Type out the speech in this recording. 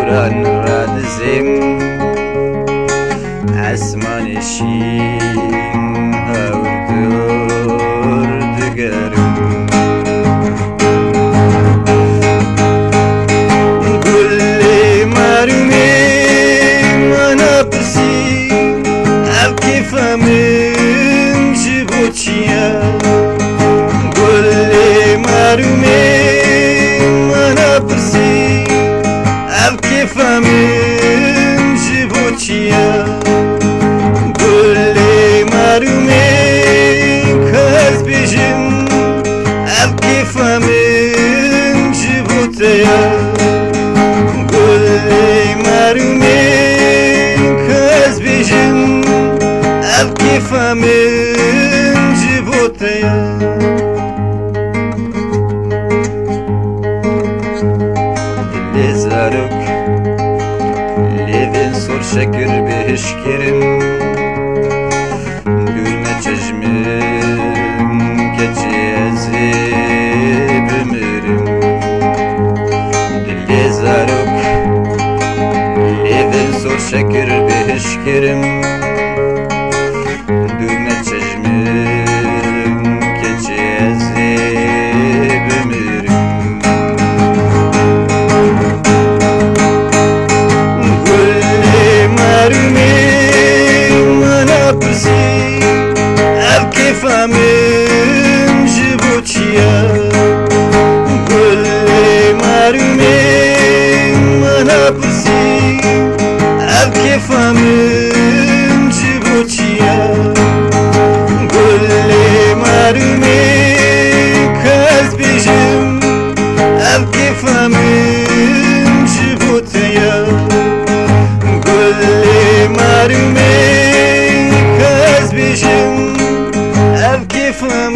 ابران را دزیم اسمان شین هاوردور دگرم گل مرومی منو پرسی اب کیفمم جبو چیه گل مرومی منو پرسی اب کیفمم جبو چیه گل مرومی کس بیجم اب کیفمم جبو تیه گل مرومی کس بیجم اب کیفمم جبو تیه زارک لیوین سر شکر بهش کرم دورمه چشمم که چیزی بمیرم دلی زارک لیوین سر شکر بهش کرم دورمه چشمم که چیزی بمیرم کیفمم جبو چیه گل مرومی منو پرسی اب کیفمم جبو چیه گل مرومی کس بیجم اب کیفمم جبو تیه گل مرومی کس بیجم اب کیفمم